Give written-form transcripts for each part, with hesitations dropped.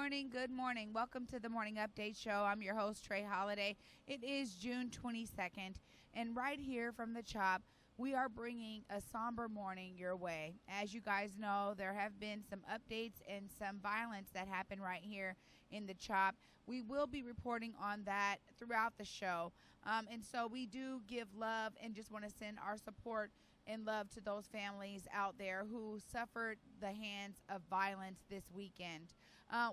Good morning. Welcome to the Morning Update Show. I'm your host, Trae Holiday. It is June 22nd, and right here from the CHAZ, we are bringing a somber morning your way. As you guys know, there have been some updates and some violence that happened right here in the CHAZ. We will be reporting on that throughout the show. And so we do give love and just want to send our support and love to those families out there who suffered the hands of violence this weekend.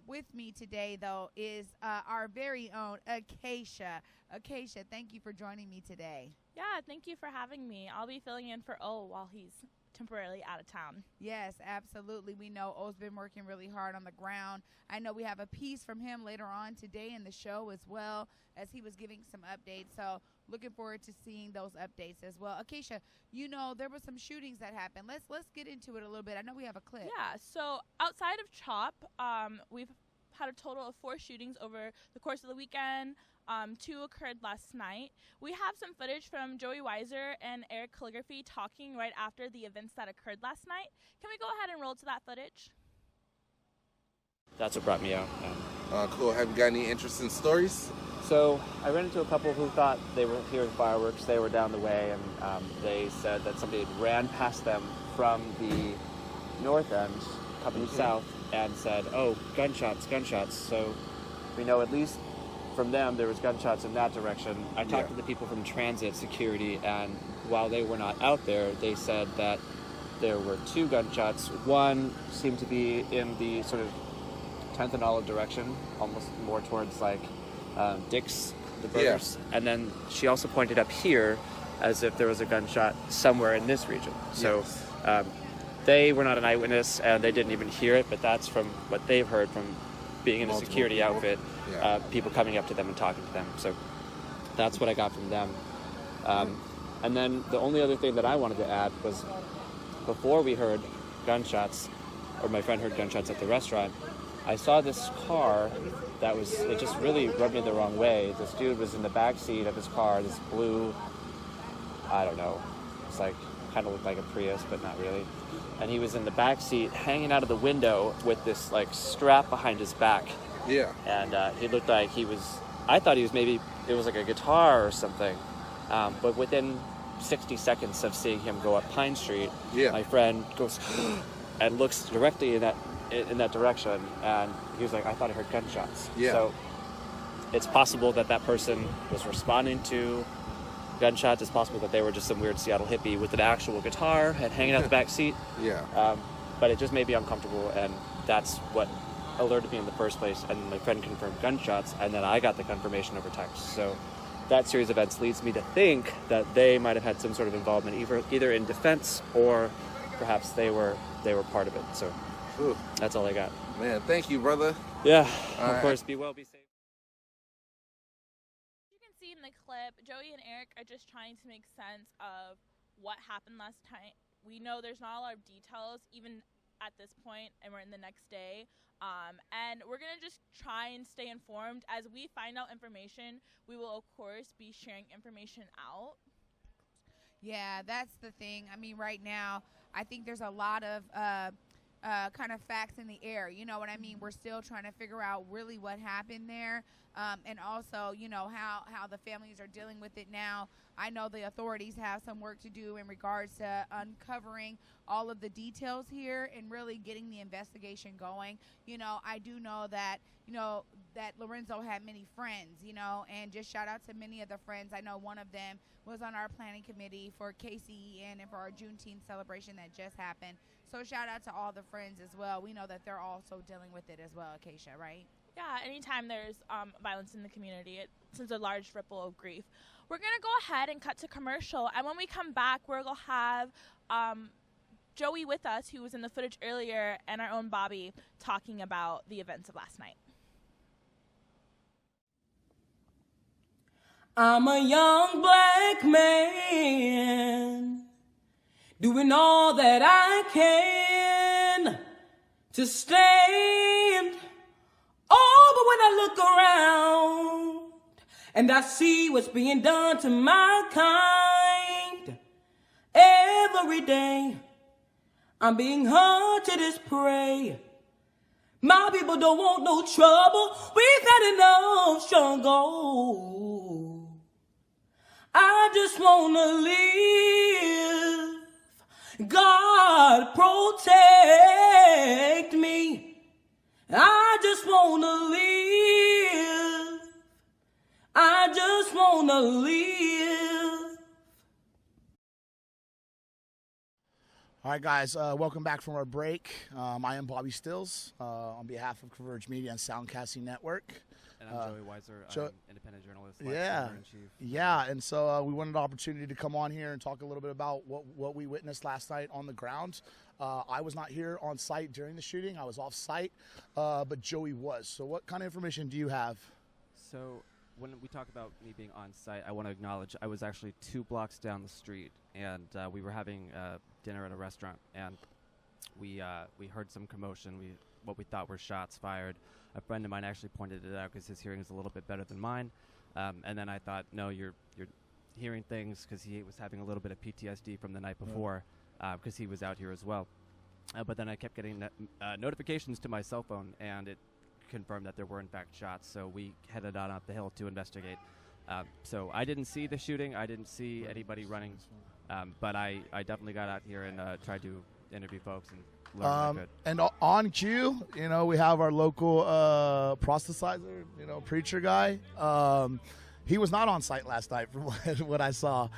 With me today, though, is our very own Acacia. Acacia, thank you for joining me today. Yeah, thank you for having me. I'll be filling in for O while he's temporarily out of town. Yes, absolutely. We know O's been working really hard on the ground. I know we have a piece from him later on today in the show as well, as he was giving some updates. So looking forward to seeing those updates as well. Acacia, you know, there were some shootings that happened. Let's get into it a little bit. I know we have a clip. Yeah, so outside of CHOP, we've had a total of 4 shootings over the course of the weekend. 2 occurred last night. We have some footage from Joey Weiser and Eric Calligraphy talking right after the events that occurred last night. Can we go ahead and roll to that footage? That's what brought me out. Cool. Have you got any interesting stories? So I ran into a couple who thought they were hearing fireworks. They were down the way, and they said that somebody had ran past them from the north end, coming south, and said, "Oh, gunshots, gunshots." So we know at least from them there was gunshots in that direction. I talked to the people from transit security, and while they were not out there, they said that there were 2 gunshots. One seemed to be in the sort of 10th and Olive direction, almost more towards like Dick's, the brothers. Yeah. And then she also pointed up here as if there was a gunshot somewhere in this region. So they were not an eyewitness, and they didn't even hear it, but that's from what they've heard from being in a security outfit, people coming up to them and talking to them. So that's what I got from them. And then the only other thing that I wanted to add was before we heard gunshots, or my friend heard gunshots at the restaurant, I saw this car that was, it just really rubbed me the wrong way. This dude was in the back seat of his car, this blue, I don't know, it's like, kind of looked like a Prius, but not really. And he was in the back seat, hanging out of the window with this like strap behind his back. Yeah. And he looked like he was, I thought he was maybe, it was like a guitar or something. But within 60 seconds of seeing him go up Pine Street, my friend goes and looks directly in that direction, and he was like, I thought I heard gunshots. Yeah. So it's possible that that person was responding to gunshots. It's possible that they were just some weird Seattle hippie with an actual guitar and hanging out the back seat. But it just made me uncomfortable, and that's what alerted me in the first place. And my friend confirmed gunshots, and then I got the confirmation over text. So that series of events leads me to think that they might have had some sort of involvement, either in defense or perhaps they were part of it. So that's all I got. Man, thank you, brother. Yeah, of course. Be well, be safe. You can see in the clip, Joey and Eric are just trying to make sense of what happened last night. We know there's not a lot of details, even at this point, and we're in the next day. And we're going to just try and stay informed. As we find out information, we will, of course, be sharing information out. Yeah, that's the thing. I mean, right now, I think there's a lot of kind of facts in the air. You know what I mean? We're still trying to figure out really what happened there. And also, you know, how the families are dealing with it now. I know the authorities have some work to do in regards to uncovering all of the details here and really getting the investigation going. You know, I do know that, you know, that Lorenzo had many friends, you know, and just shout out to many of the friends. I know one of them was on our planning committee for Acacia Iyana and for our Juneteeth celebration that just happened. So shout out to all the friends as well. We know that they're also dealing with it as well, Acacia, right? Yeah, anytime there's violence in the community, it sends a large ripple of grief. We're going to go ahead and cut to commercial, and when we come back, we're going to have Joey with us, who was in the footage earlier, and our own Bobby talking about the events of last night. I'm a young black man doing all that I can to stand. Oh, but when I look around and I see what's being done to my kind, every day I'm being hunted as prey. My people don't want no trouble. We've had enough struggle. I just wanna live. God protect me. I just wanna live. I just wanna live. All right, guys, welcome back from our break. I am Bobby Stills on behalf of ConvergeMedia and Soundcasting Network. And I'm Joey Weiser. I'm independent journalist. Yeah, and so we wanted an opportunity to come on here and talk a little bit about what we witnessed last night on the ground. I was not here on site during the shooting. I was off site, but Joey was. So what kind of information do you have? So when we talk about me being on site, I want to acknowledge I was actually 2 blocks down the street, and we were having dinner at a restaurant, and we heard some commotion. What we thought were shots fired. A friend of mine actually pointed it out because his hearing is a little bit better than mine, and then I thought, no, you're hearing things, because he was having a little bit of PTSD from the night before, because he was out here as well. But then I kept getting notifications to my cell phone, and it confirmed that there were in fact shots. So we headed on up the hill to investigate. So I didn't see the shooting. I didn't see anybody running, but I definitely got out here and tried to interview folks and learn what I could. And on cue, we have our local proselytizer, preacher guy. He was not on site last night from what I saw.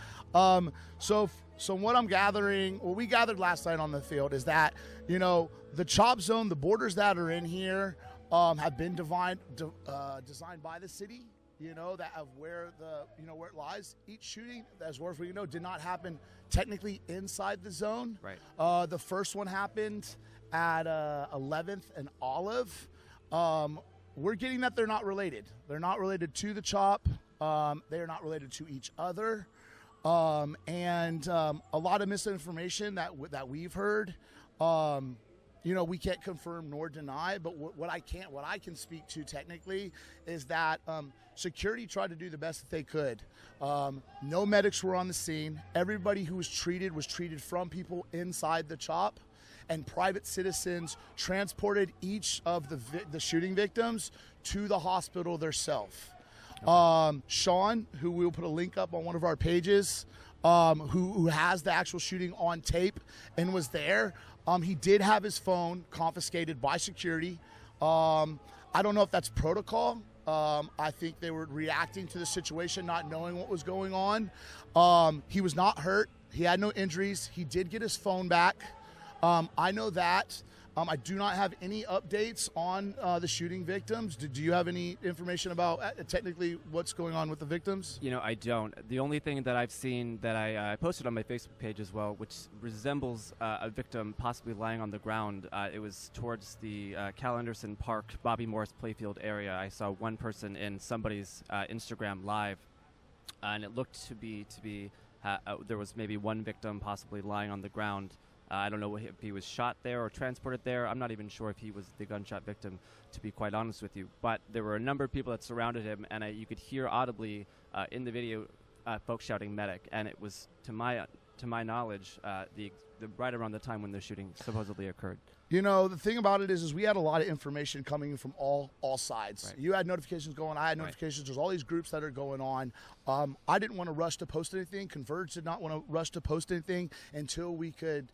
So what I'm gathering, what we gathered last night on the field is that, the CHOP zone, the borders that are in here have been designed by the city, that of where where it lies. Each shooting, as far as we know, did not happen technically inside the zone. Right. The first one happened at 11th and Olive. We're getting that they're not related. They're not related to the CHOP. They are not related to each other. And a lot of misinformation that we've heard. We can't confirm nor deny, but what I can speak to technically is that security tried to do the best that they could. No medics were on the scene. Everybody who was treated from people inside the CHOP, and private citizens transported each of the shooting victims to the hospital themselves. Sean, who we'll put a link up on one of our pages, who has the actual shooting on tape and was there. He did have his phone confiscated by security. I don't know if that's protocol. I think they were reacting to the situation, not knowing what was going on. He was not hurt. He had no injuries. He did get his phone back. I know that. I do not have any updates on the shooting victims. Do you have any information about technically what's going on with the victims? I don't. The only thing that I've seen that I posted on my Facebook page as well, which resembles a victim possibly lying on the ground. It was towards the Cal Anderson Park, Bobby Morris Playfield area. I saw one person in somebody's Instagram live, and it looked to be there was maybe one victim possibly lying on the ground. I don't know if he was shot there or transported there. I'm not even sure if he was the gunshot victim, to be quite honest with you. But there were a number of people that surrounded him, and you could hear audibly in the video folks shouting "medic," and it was, to my knowledge, the right around the time when the shooting supposedly occurred. The thing about it is we had a lot of information coming from all sides. Right. You had notifications going. I had notifications. Right. There's all these groups that are going on. I didn't want to rush to post anything. Converge did not want to rush to post anything until we could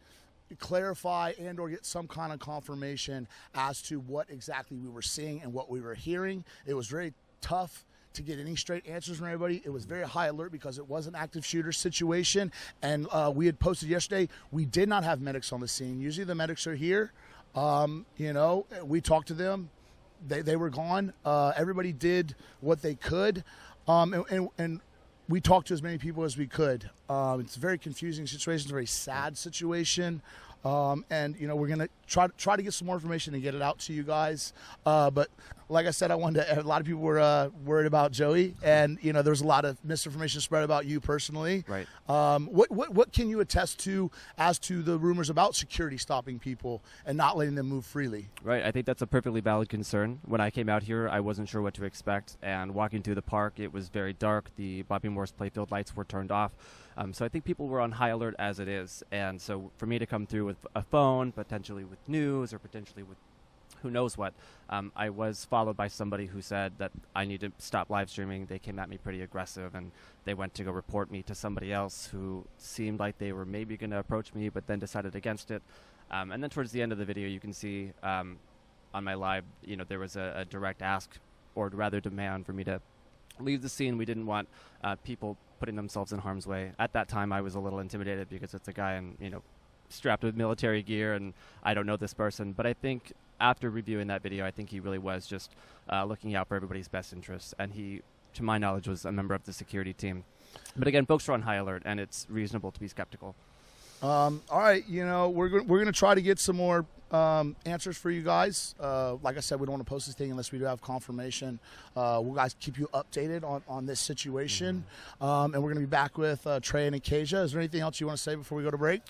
clarify and or get some kind of confirmation as to what exactly we were seeing and what we were hearing. It was very tough to get any straight answers from everybody. It was very high alert because it was an active shooter situation, and we had posted yesterday we did not have medics on the scene. Usually the medics are here. We talked to them. They were gone. Everybody did what they could, and we talked to as many people as we could. It's a very confusing situation. It's a very sad situation. And we're gonna try to get some more information and get it out to you guys. But like I said, a lot of people were worried about Joey, and there was a lot of misinformation spread about you personally. Right. What can you attest to as to the rumors about security stopping people and not letting them move freely? Right. I think that's a perfectly valid concern. When I came out here, I wasn't sure what to expect, and walking through the park, it was very dark. The Bobby Morris Playfield lights were turned off. So I think people were on high alert as it is. And so for me to come through with a phone, potentially with news, or potentially with who knows what. I was followed by somebody who said that I need to stop live streaming. They came at me pretty aggressive, and they went to go report me to somebody else who seemed like they were maybe going to approach me, but then decided against it. And then towards the end of the video, you can see on my live, there was a direct ask, or rather demand, for me to leave the scene. We didn't want people putting themselves in harm's way. At that time, I was a little intimidated because it's a guy in, strapped with military gear, and I don't know this person. But I think after reviewing that video, I think he really was just looking out for everybody's best interests. And he, to my knowledge, was a member of the security team. But again, folks are on high alert, and it's reasonable to be skeptical. All right, we're going to try to get some more answers for you guys. Like I said, we don't want to post this thing unless we do have confirmation. We'll guys keep you updated on this situation. And we're going to be back with Trae and Acacia. Is there anything else you want to say before we go to break?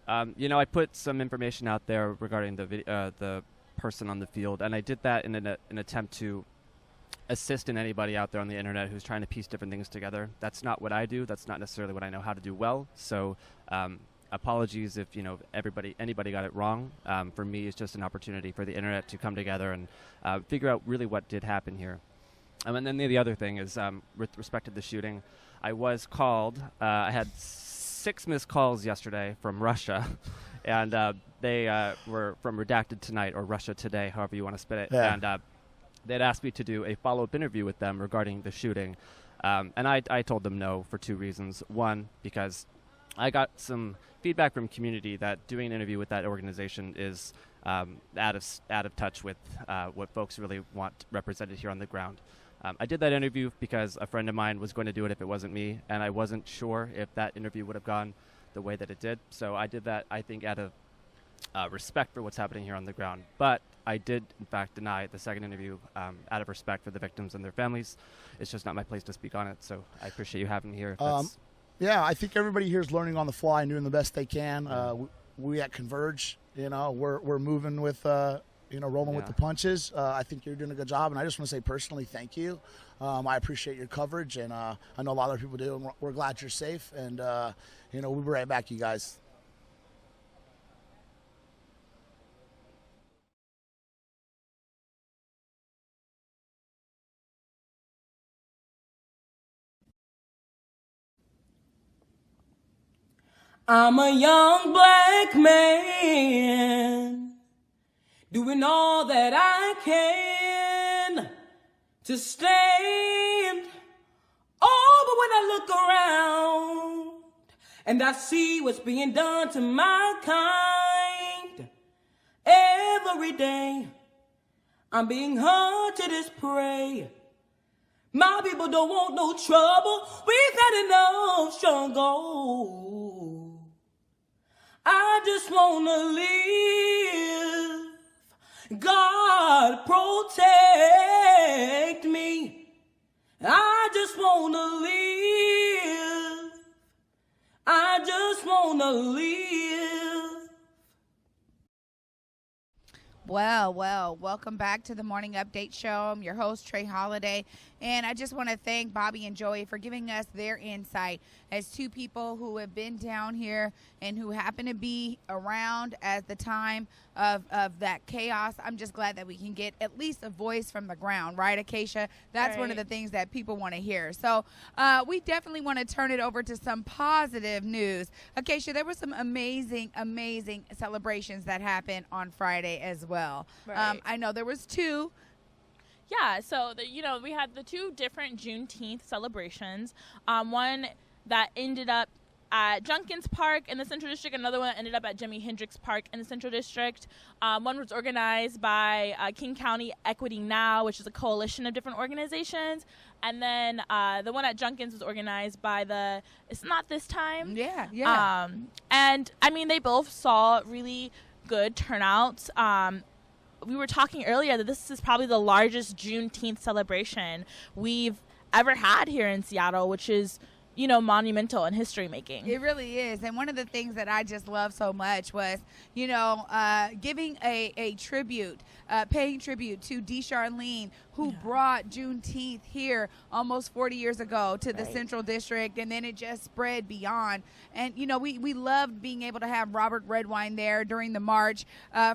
I put some information out there regarding the person on the field, and I did that in an attempt to assist in anybody out there on the internet who's trying to piece different things together. That's not what I do. That's not necessarily what I know how to do well. So apologies if anybody got it wrong. For me, it's just an opportunity for the internet to come together and figure out really what did happen here. And then the other thing is, with respect to the shooting, I was called. I had 6 missed calls yesterday from Russia, and they were from Redacted Tonight, or Russia Today, however you want to spit it. Yeah. And they'd asked me to do a follow-up interview with them regarding the shooting. And I told them no for 2 reasons. One, because I got some feedback from community that doing an interview with that organization is out of touch with what folks really want represented here on the ground. I did that interview because a friend of mine was going to do it if it wasn't me, and I wasn't sure if that interview would have gone the way that it did. So I did that, I think, out of respect for what's happening here on the ground. But I did, in fact, deny the second interview out of respect for the victims and their families. It's just not my place to speak on it, so I appreciate you having me here. Yeah, I think everybody here is learning on the fly and doing the best they can. We at Converge, we're moving with, rolling with the punches. I think you're doing a good job, and I just want to say personally thank you. I appreciate your coverage, and I know a lot of people do, and we're glad you're safe. And, we'll be right back, you guys. I'm a young black man doing all that I can to stand. Oh, but when I look around and I see what's being done to my kind, every day I'm being hunted as prey. My people don't want no trouble. We've had enough struggle. I just wanna live. God protect me. I just wanna live. I just wanna live. Well, welcome back to the Morning Update Show. I'm your host, Trae Holiday, and I just want to thank Bobby and Joey for giving us their insight as 2 people who have been down here and who happen to be around at the time of that chaos. I'm just glad that we can get at least a voice from the ground, right, Acacia? That's one of the things that people want to hear. So we definitely want to turn it over to some positive news. Acacia, there were some amazing celebrations that happened on Friday as well. Right. I know there was 2. Yeah, so we had the 2 different Juneteenth celebrations. One that ended up at Junkins Park in the Central District, another one that ended up at Jimi Hendrix Park in the Central District. One was organized by King County Equity Now, which is a coalition of different organizations. And then the one at Junkins was organized by the It's Not This Time. Yeah. And, I mean, they both saw really good turnouts. We were talking earlier that this is probably the largest Juneteenth celebration we've ever had here in Seattle, which is monumental and history making. It really is. And one of the things that I just love so much was, giving a tribute, paying tribute to DeCharlene, who brought Juneteenth here almost 40 years ago to the Central District, and then it just spread beyond. And, we loved being able to have Robert Redwine there during the march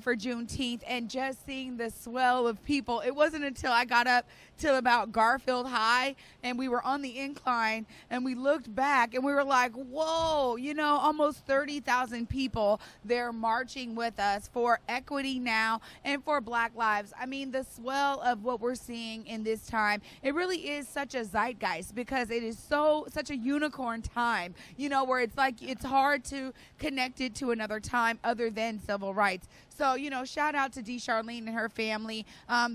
for Juneteenth, and just seeing the swell of people. It wasn't until I got up till about Garfield High, and we were on the incline, and we looked back, and we were like, whoa, almost 30,000 people there marching with us for equity now and for Black lives. I mean, the swell of what we're seeing in this time, it really is such a zeitgeist, because it is such a unicorn time, where it's like it's hard to connect it to another time other than civil rights. So, shout out to DeCharlene and her family.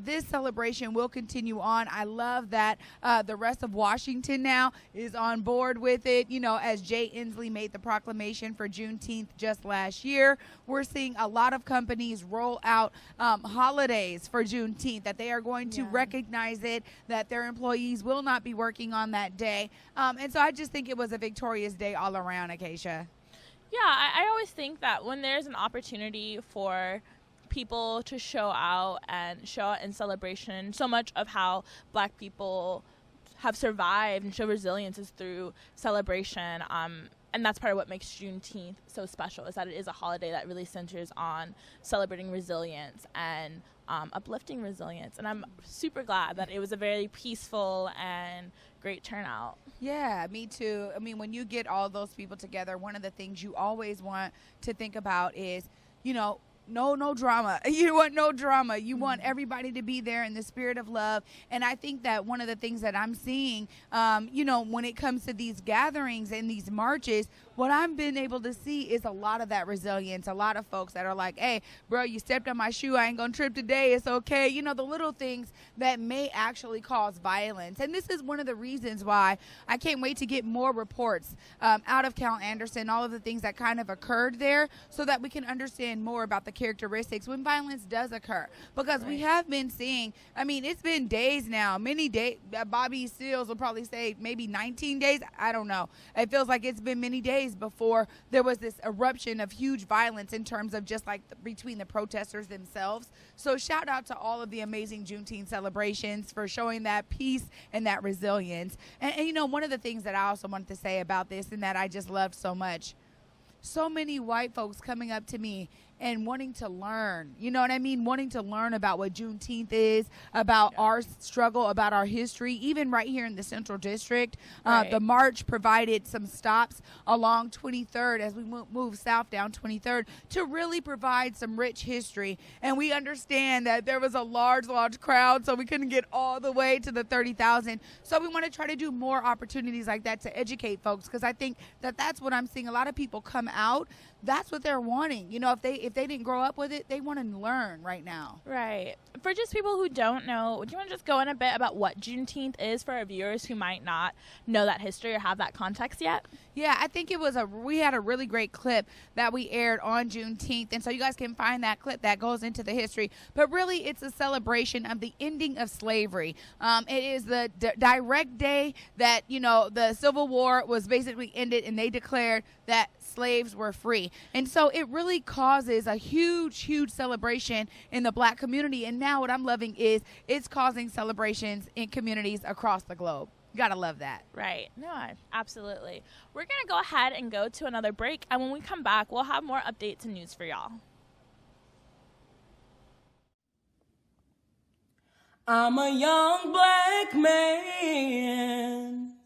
This celebration will continue on. I love that the rest of Washington now is on board with it. As Jay Inslee made the proclamation for Juneteenth just last year, we're seeing a lot of companies roll out holidays for Juneteenth, that they are going to recognize it, that their employees will not be working on that day. And so I just think it was a victorious day all around, Acacia. Yeah, I always think that when there's an opportunity for people to show out in celebration, so much of how Black people have survived and show resilience is through celebration. And that's part of what makes Juneteenth so special, is that it is a holiday that really centers on celebrating resilience and uplifting resilience. And I'm super glad that it was a very peaceful and great turnout. Yeah, me too. I mean, when you get all those people together, one of the things you always want to think about is, no drama. You want no drama. You want everybody to be there in the spirit of love. And I think that one of the things that I'm seeing, when it comes to these gatherings and these marches, what I've been able to see is a lot of that resilience. A lot of folks that are like, hey, bro, you stepped on my shoe. I ain't going to trip today. It's okay. The little things that may actually cause violence. And this is one of the reasons why I can't wait to get more reports out of Cal Anderson, all of the things that kind of occurred there, so that we can understand more about the characteristics when violence does occur. Because we have been seeing, it's been days now, many days. Bobby Seals will probably say maybe 19 days. I don't know. It feels like it's been many days before there was this eruption of huge violence in terms of just like between the protesters themselves. So shout out to all of the amazing Juneteenth celebrations for showing that peace and that resilience. And one of the things that I also wanted to say about this, and that I just loved so much, so many white folks coming up to me and wanting to learn, wanting to learn about what Juneteenth is, about our struggle, about our history, even right here in the Central District. The march provided some stops along 23rd as we move south down 23rd to really provide some rich history. And we understand that there was a large crowd, so we couldn't get all the way to the 30,000. So we want to try to do more opportunities like that to educate folks, because I think that that's what I'm seeing. A lot of people come out. That's what they're wanting. If they didn't grow up with it, they want to learn right now. Right. For just people who don't know, do you want to just go in a bit about what Juneteenth is for our viewers who might not know that history or have that context yet? Yeah, I think we had a really great clip that we aired on Juneteenth, and so you guys can find that clip that goes into the history. But really, it's a celebration of the ending of slavery. It is the direct day that, the Civil War was basically ended, and they declared that slaves were free. And so it really causes a huge celebration in the Black community. And now what I'm loving is it's causing celebrations in communities across the globe. You gotta love that. Right. No, absolutely. We're gonna go ahead and go to another break, and when we come back, we'll have more updates and news for y'all. I'm a young Black man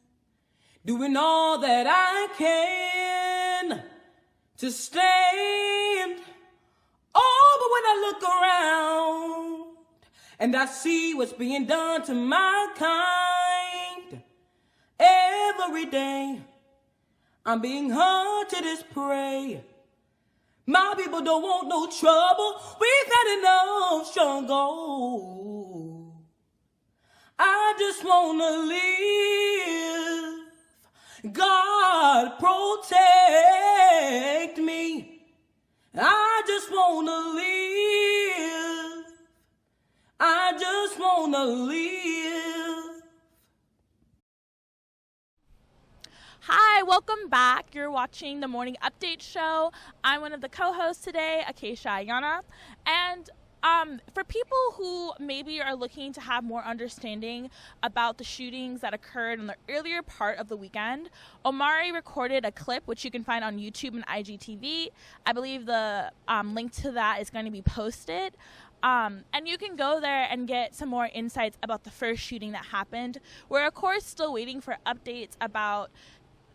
doing all that I can to stand. Oh, but when I look around and I see what's being done to my kind, every day I'm being hunted as prey. My people don't want no trouble. We've had enough struggle. I just wanna live. God protect me. I just wanna live. I just wanna live. Hi, Welcome back. You're watching the Morning Update Show. I'm one of the co-hosts today, Acacia Iyana. And for people who maybe are looking to have more understanding about the shootings that occurred in the earlier part of the weekend, Omari recorded a clip, which you can find on YouTube and IGTV. I believe the link to that is going to be posted. And you can go there and get some more insights about the first shooting that happened. We're, of course, still waiting for updates about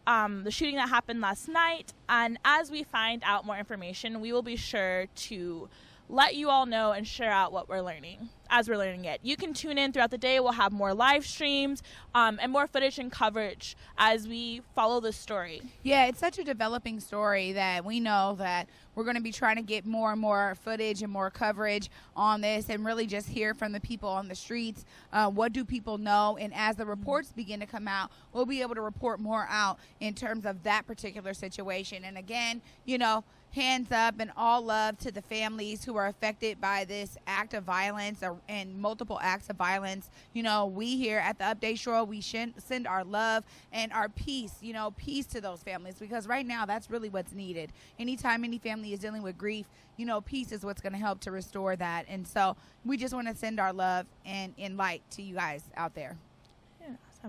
the shooting that happened last night. And as we find out more information, we will be sure to let you all know and share out what we're learning as we're learning it. You can tune in throughout the day. We'll have more live streams and more footage and coverage as we follow this story. Yeah, it's such a developing story that we know that we're going to be trying to get more and more footage and more coverage on this and really just hear from the people on the streets. What do people know? And as the reports begin to come out, we'll be able to report more out in terms of that particular situation. And again, you know, hands up and all love to the families who are affected by this act of violence and multiple acts of violence. You know, we here at the Update Show, we send our love and our peace, you know, peace to those families, because right now that's really what's needed. Anytime any family is dealing with grief, you know, peace is what's going to help to restore that. And so we just want to send our love and light to you guys out there.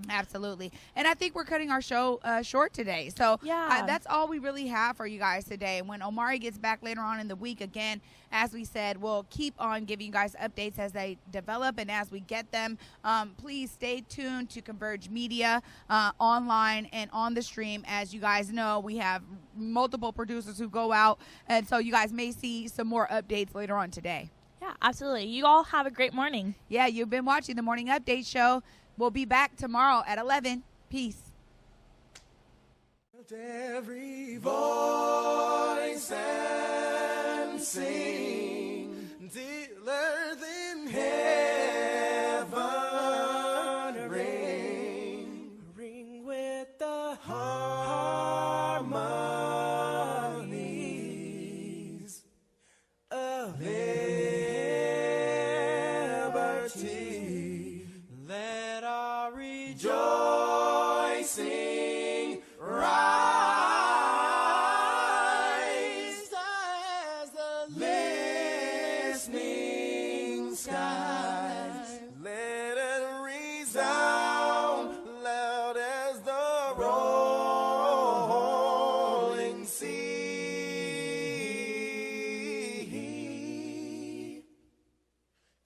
Absolutely. And I think we're cutting our show short today. So yeah, that's all we really have for you guys today. When Omari gets back later on in the week, again, as we said, we'll keep on giving you guys updates as they develop and as we get them. Please stay tuned to ConvergeMedia online and on the stream. As you guys know, we have multiple producers who go out, and so you guys may see some more updates later on today. Yeah, absolutely. You all have a great morning. Yeah, you've been watching the Morning Update Show. We'll be back tomorrow at 11. Peace. Every voice and sing, dealer than heaven ring with the harmonies of liberty. Let our rejoicing rise as the listening skies. Let it resound loud as the rolling sea.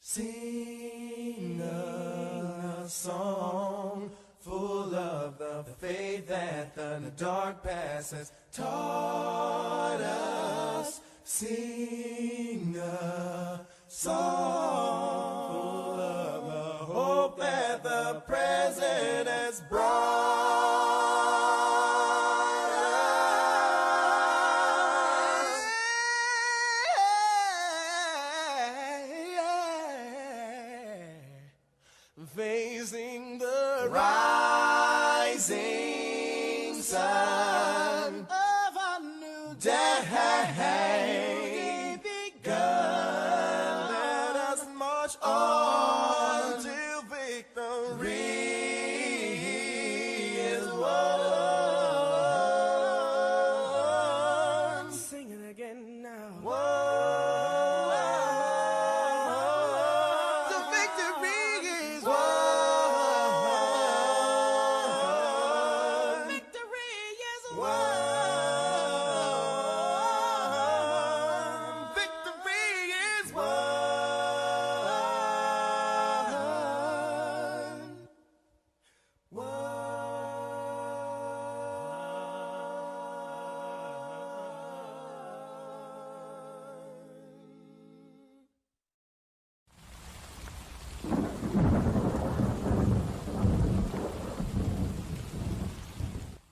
Sing a song full of the faith that the dark past has taught us. Sing a song full of the hope that the present has brought us. Facing the rising sun.